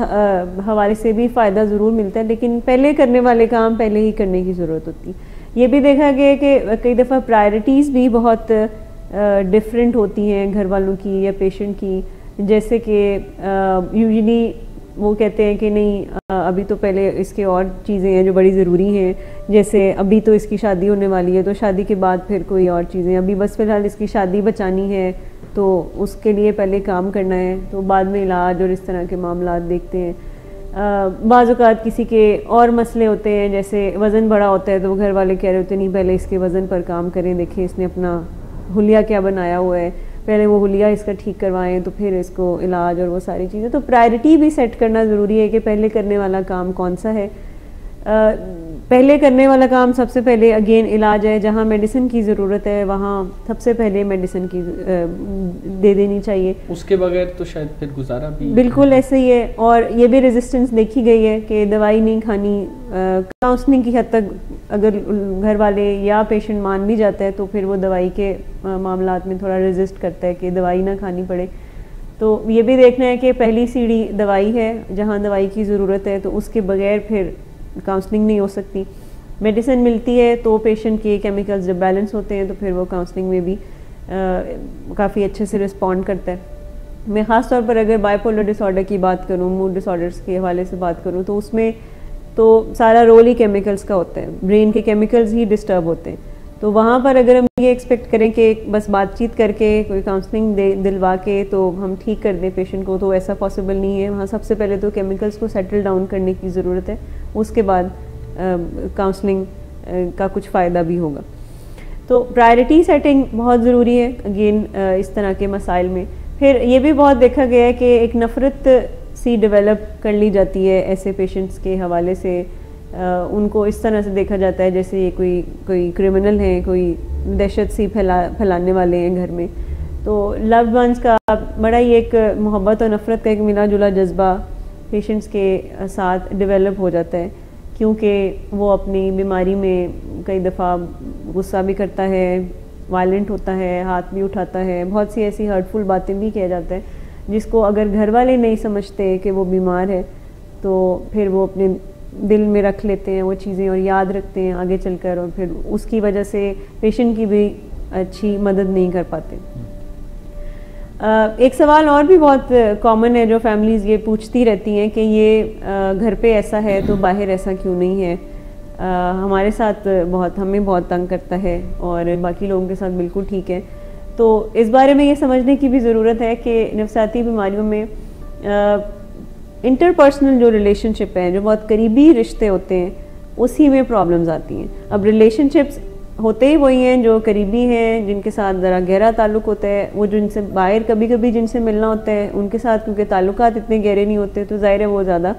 حوالے سے بھی فائدہ ضرور ملتا ہے. لیکن پہلے کرنے والے کام پہلے ہی کرنے کی ضرورت ہوتی ہے. یہ بھی دیکھا گیا کہ کئی دفعہ پرائرٹیز بھی بہت ڈفرینٹ ہوتی ہیں گھر والوں کی یا پیشنٹ کی. جیسے کہ یوزلی وہ کہتے ہیں کہ نہیں ابھی تو پہلے اس کے اور چیزیں ہیں جو بڑی ضروری ہیں, جیسے ابھی تو اس کی شادی ہونے والی ہے تو شادی کے بعد پھر کوئی اور چیزیں, ابھی بس فی الحال اس کی شادی بچانی ہے تو اس کے لیے پہلے کام کرنا ہے, تو بعد میں علاج اور اس طرح کے معاملات دیکھتے ہیں. بعض اوقات کسی کے اور مسئلے ہوتے ہیں, جیسے وزن بڑا ہوتا ہے تو وہ گھر والے کہہ رہے ہوتے ہیں نہیں پہلے اس کے وزن پر کام کریں, دیکھیں اس نے اپنا حلیہ کیا بنایا ہوا ہے, پہلے وہ حلیہ اس کا ٹھیک کروائیں تو پھر اس کو علاج اور وہ ساری چیزیں. تو پرائرٹی بھی سیٹ کرنا ضروری ہے کہ پہلے کرنے والا کام کون سا ہے. پہلے کرنے والا کام سب سے پہلے اگین علاج ہے. جہاں میڈیسن کی ضرورت ہے وہاں سب سے پہلے میڈیسن کی دے دینی چاہیے, اس کے بغیر تو شاید پھر گزارا بھی بالکل ایسے ہی ہے. اور یہ بھی ریزسٹنس دیکھی گئی ہے کہ دوائی نہیں کھانی. کاؤنسلنگ کی حد تک اگر گھر والے یا پیشنٹ مان بھی جاتا ہے تو پھر وہ دوائی کے معاملات میں تھوڑا ریزسٹ کرتا ہے کہ دوائی نہ کھانی پڑے. تو یہ بھی دیکھنا ہے کہ پہلی سیڑھی دوائی ہے, جہاں دوائی کی ضرورت ہے تو اس کے بغیر پھر کاؤنسلنگ نہیں ہو سکتی. میڈیسن ملتی ہے تو پیشنٹ کے کیمیکلز جب بیلنس ہوتے ہیں تو پھر وہ کاؤنسلنگ میں بھی کافی اچھے سے رسپونڈ کرتا ہے. میں خاص طور پر اگر بائی پولر ڈس آرڈر کی بات کروں, موڈ ڈس آرڈرس کے حوالے سے بات کروں, تو اس میں تو سارا رول ہی کیمیکلز کا ہوتا ہے, برین کے کیمیکلز ہی ڈسٹرب ہوتے ہیں. تو وہاں پر اگر ہم یہ ایکسپیکٹ کریں کہ بس بات چیت کر کے کوئی کاؤنسلنگ دلوا کے تو ہم ٹھیک کر دیں پیشنٹ کو, تو ایسا پاسبل نہیں ہے. وہاں سب سے پہلے تو کیمیکلز کو سیٹل ڈاؤن کرنے کی ضرورت ہے, اس کے بعد کاؤنسلنگ کا کچھ فائدہ بھی ہوگا. تو پرائرٹی سیٹنگ بہت ضروری ہے اگین اس طرح کے مسائل میں. پھر یہ بھی بہت دیکھا گیا ہے کہ ایک نفرت سی ڈیولپ کر لی جاتی ہے ایسے پیشنٹس کے حوالے سے. ان کو اس طرح سے دیکھا جاتا ہے جیسے یہ کوئی کرمنل ہیں, کوئی دہشت سی پھیلانے والے ہیں گھر میں. تو لوڈ ونس کا بڑا ہی ایک محبت اور نفرت کا ایک ملا جلا جذبہ پیشنٹس کے ساتھ ڈیولپ ہو جاتا ہے, کیونکہ وہ اپنی بیماری میں کئی دفعہ غصہ بھی کرتا ہے, وائلنٹ ہوتا ہے, ہاتھ بھی اٹھاتا ہے, بہت سی ایسی ہرٹفل باتیں بھی کیا جاتا ہے جس کو اگر گھر والے نہیں سمجھتے کہ وہ بیمار ہے تو پھر وہ اپنے دل میں رکھ لیتے ہیں وہ چیزیں اور یاد رکھتے ہیں آگے چل کر, اور پھر اس کی وجہ سے پیشنٹ کی بھی اچھی مدد نہیں کر پاتے. ایک سوال اور بھی بہت کامن ہے جو فیملیز یہ پوچھتی رہتی ہیں کہ یہ گھر پہ ایسا ہے تو باہر ایسا کیوں نہیں ہے, ہمارے ساتھ ہمیں بہت تنگ کرتا ہے اور باقی لوگوں کے ساتھ بالکل ٹھیک ہے. تو اس بارے میں یہ سمجھنے کی بھی ضرورت ہے کہ نفسیاتی بیماریوں میں انٹرپرسنل جو ریلیشن شپ ہیں, جو بہت قریبی رشتے ہوتے ہیں, اسی میں پرابلمز آتی ہیں. اب ریلیشن شپس ہوتے ہی وہی ہیں جو قریبی ہیں, جن کے ساتھ ذرا گہرا تعلق ہوتا ہے. وہ جن سے باہر کبھی کبھی جن سے ملنا ہوتا ہے ان کے ساتھ کیونکہ تعلقات اتنے گہرے نہیں ہوتے تو ظاہر ہے وہ زیادہ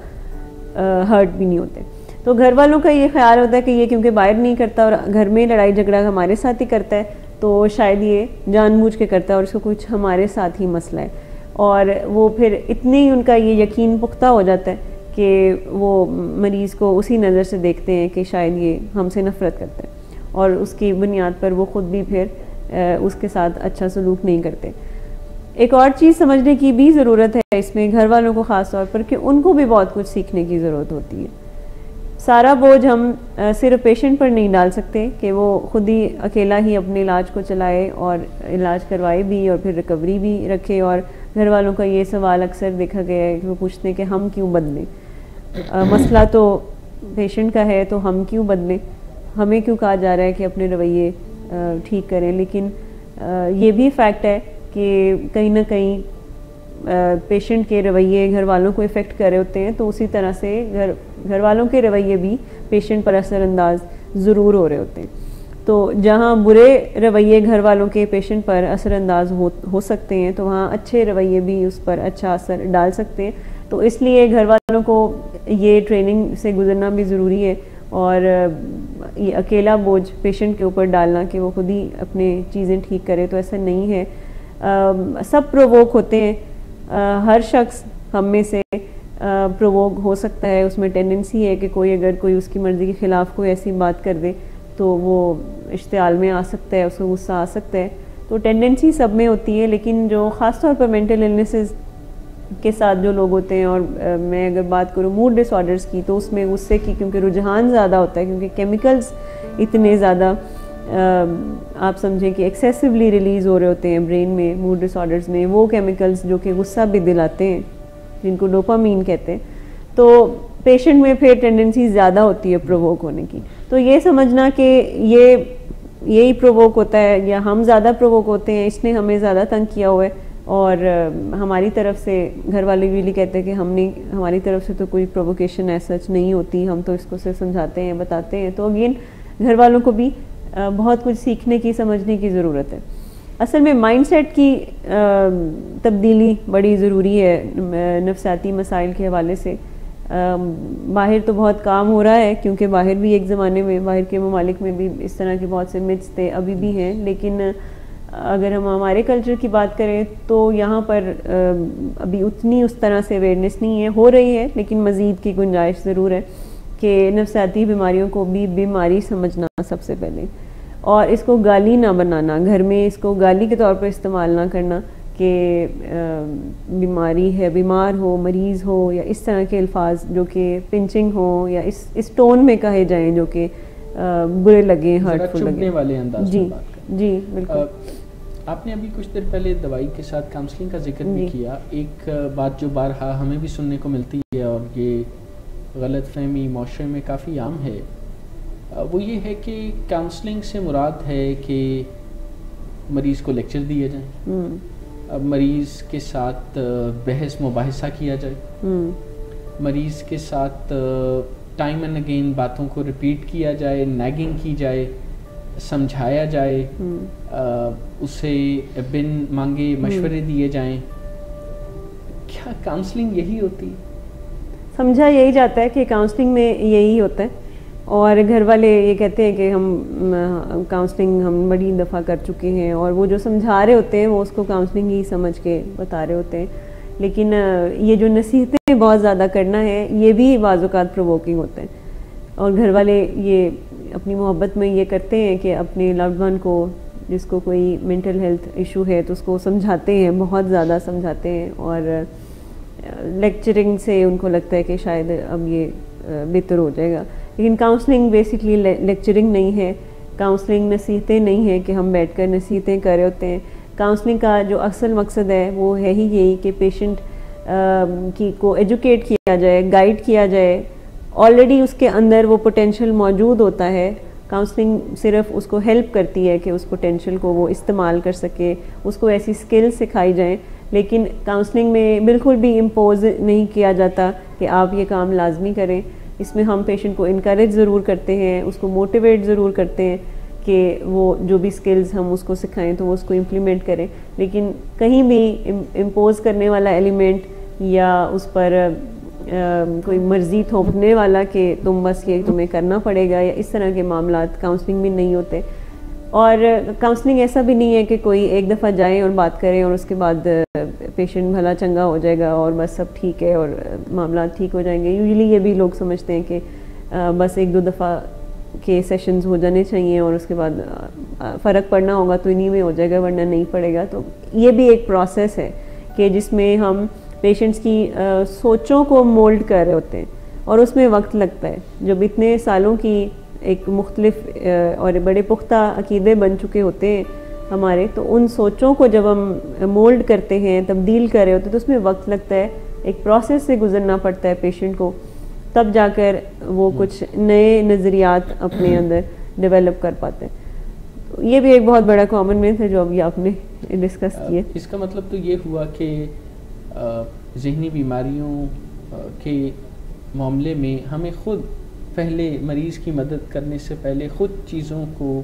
ہرٹ بھی نہیں ہوتے. تو گھر والوں کا یہ خیال ہوتا ہے کہ یہ کیونکہ باہر نہیں کرتا اور گھر میں لڑائی جھگڑا ہمارے ساتھ ہی کرتا ہے تو شاید یہ جان بوجھ کے کرتا ہے اور اس کو کچھ ہمارے ساتھ ہی مسئلہ ہے. اور وہ پھر اتنی ان کا یہ یقین پختہ ہو جاتا ہے کہ وہ مریض کو اسی نظر سے دیکھتے ہیں کہ شاید یہ ہم سے نفرت کرتا ہے، اور اس کی بنیاد پر وہ خود بھی پھر اس کے ساتھ اچھا سلوک نہیں کرتے۔ ایک اور چیز سمجھنے کی بھی ضرورت ہے اس میں گھر والوں کو خاص طور پر، کہ ان کو بھی بہت کچھ سیکھنے کی ضرورت ہوتی ہے۔ سارا بوجھ ہم صرف پیشنٹ پر نہیں ڈال سکتے کہ وہ خود ہی اکیلا ہی اپنے علاج کو چلائے اور علاج کروائے بھی اور پھر ریکوری بھی رکھے، اور گھر والوں کا یہ سوال اکثر دیکھا گیا ہے کہ وہ پوچھتے ہیں کہ ہم کیوں بدلیں، مسئلہ تو پیشنٹ کا ہے تو ہم کیوں بدلیں، ہمیں کیوں کہا جا رہا ہے کہ اپنے رویے ٹھیک کریں۔ لیکن یہ بھی فیکٹ ہے کہ کہیں نہ کہیں پیشنٹ کے رویے گھر والوں کو افیکٹ کر رہے ہوتے ہیں، تو اسی طرح سے گھر والوں کے رویے بھی پیشنٹ پر اثر انداز ضرور ہو رہے ہوتے ہیں۔ تو جہاں برے رویے گھر والوں کے پیشنٹ پر اثر انداز ہو سکتے ہیں، تو وہاں اچھے رویے بھی اس پر اچھا اثر ڈال سکتے ہیں۔ تو اس لیے گھر والوں کو یہ ٹریننگ سے گزرنا بھی ضروری ہے، اور یہ اکیلا بوجھ پیشنٹ کے اوپر ڈالنا کہ وہ خود ہی اپنے چیزیں ٹھیک کرے، تو ایسا نہیں ہے۔ سب پرووک ہوتے ہیں، ہر شخص ہم میں سے پرووک ہو سکتا ہے، اس میں ٹینڈنسی ہے کہ اگر کوئی اس کی مرضی کے خلاف کوئی ایسی بات کر دے تو وہ اشتعال میں آ سکتا ہے، اس کو غصہ آ سکتا ہے، تو ٹینڈنسی سب میں ہوتی ہے۔ لیکن جو خاص طور پر مینٹل النیسز کے ساتھ جو لوگ ہوتے ہیں، اور میں اگر بات کروں موڈ ڈس آرڈرز کی، تو اس میں غصے کی کیونکہ رجحان زیادہ ہوتا ہے، کیونکہ کیمیکلز اتنے زیادہ آپ سمجھیں کہ ایکسیسولی ریلیز ہو رہے ہوتے ہیں برین میں موڈ ڈس آرڈرز میں، وہ کیمیکلز جو کہ غصہ بھی دلاتے ہیں، جن کو ڈوپامین کہتے ہیں، تو پیشنٹ میں پھر ٹینڈنسی زیادہ ہوتی ہے پرووک ہونے کی۔ تو یہ سمجھنا کہ یہی پرووک ہوتا ہے یا ہم زیادہ پرووک ہوتے ہیں، اس نے ہمیں زیادہ تنگ کیا ہوا ہے، اور ہماری طرف سے گھر والے بھی کہتے ہیں کہ ہماری طرف سے تو کوئی پرووکیشن ایسا نہیں ہوتی، ہم تو اس کو صرف سمجھاتے ہیں، بتاتے ہیں۔ تو اگین گھر والوں کو بھی بہت کچھ سیکھنے کی، سمجھنے کی ضرورت ہے۔ اصل میں مائنڈ سیٹ کی تبدیلی بڑی ضروری ہے نفسیاتی مسائل کے حوالے سے۔ باہر تو بہت کام ہو رہا ہے، کیونکہ باہر بھی ایک زمانے میں باہر کے ممالک میں بھی اس طرح کے بہت سے متس تھے، ابھی بھی ہیں، لیکن اگر ہم ہمارے کلچر کی بات کریں تو یہاں پر ابھی اتنی اس طرح سے اویئرنیس نہیں ہے، ہو رہی ہے، لیکن مزید کی گنجائش ضرور ہے کہ نفسیاتی بیماریوں کو بھی بیماری سمجھنا سب سے پہلے، اور اس کو گالی نہ بنانا، گھر میں اس کو گالی کے طور پر استعمال نہ کرنا کہ بیماری ہے، بیمار ہو، مریض ہو، یا اس طرح کے الفاظ جو کہ پنچنگ ہو یا اس ٹون میں کہے جائیں جو کہ برے لگیں، ہرٹفل لگیں، والے انداز جی میں بات کریں۔ جی بالکل۔ آپ نے ابھی کچھ دیر پہلے دوائی کے ساتھ کاؤنسلنگ کا ذکر بھی کیا۔ ایک بات جو بارہا ہمیں بھی سننے کو ملتی ہے، اور یہ غلط فہمی معاشرے میں کافی عام ہے، وہ یہ ہے کہ کاؤنسلنگ سے مراد ہے کہ مریض کو لیکچر دیا جائے، مریض کے ساتھ بحث مباحثہ کیا جائے، مریض کے ساتھ ٹائم اینڈ اگین باتوں کو ریپیٹ کیا جائے، نیگنگ کی جائے، سمجھایا جائے، اسے بن مانگے مشورے دیے جائیں۔ کیا کاؤنسلنگ یہی ہوتی؟ سمجھا یہی جاتا ہے کہ کاؤنسلنگ میں یہی ہوتا ہے، اور گھر والے یہ کہتے ہیں کہ ہم کاؤنسلنگ ہم بڑی دفعہ کر چکے ہیں، اور وہ جو سمجھا رہے ہوتے ہیں وہ اس کو کاؤنسلنگ ہی سمجھ کے بتا رہے ہوتے ہیں۔ لیکن یہ جو نصیحتیں بہت زیادہ کرنا ہے، یہ بھی بعض اوقات پرووکنگ ہوتے ہیں، اور گھر والے یہ اپنی محبت میں یہ کرتے ہیں کہ اپنے لوڈ ون کو، جس کو کوئی مینٹل ہیلتھ ایشو ہے، تو اس کو سمجھاتے ہیں، بہت زیادہ سمجھاتے ہیں، اور لیکچرنگ سے ان کو لگتا ہے کہ شاید اب یہ بہتر ہو جائے گا۔ لیکن کاؤنسلنگ بیسکلی لیکچرنگ نہیں ہے، کاؤنسلنگ نصیحتیں نہیں ہے کہ ہم بیٹھ کر نصیحتیں کر رہے ہوتے ہیں۔ کاؤنسلنگ کا جو اصل مقصد ہے وہ ہے ہی یہی کہ پیشنٹ کو ایجوکیٹ کیا جائے، گائیڈ کیا جائے۔ آلریڈی اس کے اندر وہ پوٹینشیل موجود ہوتا ہے، کاؤنسلنگ صرف اس کو ہیلپ کرتی ہے کہ اس پوٹینشیل کو وہ استعمال کر سکے، اس کو ایسی سکل سکھائی جائیں۔ لیکن کاؤنسلنگ میں بالکل بھی امپوز نہیں کیا جاتا کہ آپ یہ کام لازمی کریں۔ اس میں ہم پیشنٹ کو انکریج ضرور کرتے ہیں، اس کو موٹیویٹ ضرور کرتے ہیں کہ وہ جو بھی سکلز ہم اس کو سکھائیں تو وہ اس کو امپلیمنٹ کریں، لیکن کہیں بھی امپوز کرنے والا ایلیمنٹ یا اس پر کوئی مرضی تھوپنے والا کہ تم بس یہ تمہیں کرنا پڑے گا، یا اس طرح کے معاملات کاؤنسلنگ میں نہیں ہوتے۔ اور کاؤنسلنگ ایسا بھی نہیں ہے کہ کوئی ایک دفعہ جائیں اور بات کریں اور اس کے بعد پیشنٹ بھلا چنگا ہو جائے گا اور بس سب ٹھیک ہے اور معاملات ٹھیک ہو جائیں گے. یوزلی یہ بھی لوگ سمجھتے ہیں کہ بس ایک دو دفعہ کے سیشنز ہو جانے چاہیے اور اس کے بعد فرق پڑنا ہوگا تو انہی میں ہو جائے گا ورنہ نہیں پڑے گا. تو یہ بھی ایک پروسیس ہے کہ جس میں ہم پیشنٹس کی سوچوں کو مولڈ کر رہے ہوتے ہیں اور اس میں وقت لگتا ہے. جب اتنے سالوں کی ایک مختلف اور بڑے پختہ عقیدے بن چکے ہوتے ہیں ہمارے, تو ان سوچوں کو جب ہم مولڈ کرتے ہیں, تبدیل کر رہے ہوتے ہیں, تو اس میں وقت لگتا ہے, ایک پروسیس سے گزرنا پڑتا ہے پیشنٹ کو, تب جا کر وہ کچھ نئے نظریات اپنے اندر ڈیولپ کر پاتے ہیں. یہ بھی ایک بہت بڑا کامن میتھ ہے جو ابھی آپ نے ڈسکس کیے. اس کا مطلب تو یہ ہوا کہ ذہنی بیماریوں کے معاملے میں ہمیں خود پہلے مریض کی مدد کرنے سے پہلے خود چیزوں کو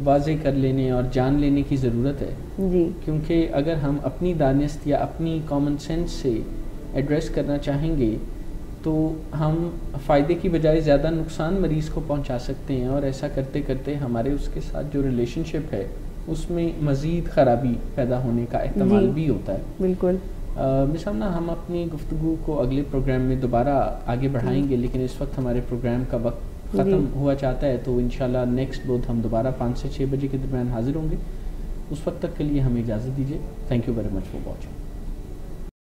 واضح کر لینے اور جان لینے کی ضرورت ہے. جی, کیونکہ اگر ہم اپنی دانست یا اپنی کامن سینس سے ایڈریس کرنا چاہیں گے تو ہم فائدے کی بجائے زیادہ نقصان مریض کو پہنچا سکتے ہیں, اور ایسا کرتے کرتے ہمارے اس کے ساتھ جو ریلیشن شپ ہے اس میں مزید خرابی پیدا ہونے کا احتمال بھی ہوتا ہے. بالکل. مس آمنہ, ہم اپنی گفتگو کو اگلے پروگرام میں دوبارہ آگے بڑھائیں گے, لیکن اس وقت ہمارے پروگرام کا وقت ختم ہوا چاہتا ہے, تو انشاءاللہ نیکسٹ بدھ ہم دوبارہ 5 سے 6 بجے کے درمیان حاضر ہوں گے. اس وقت تک کے لیے ہمیں اجازت دیجیے. Thank you very much for watching.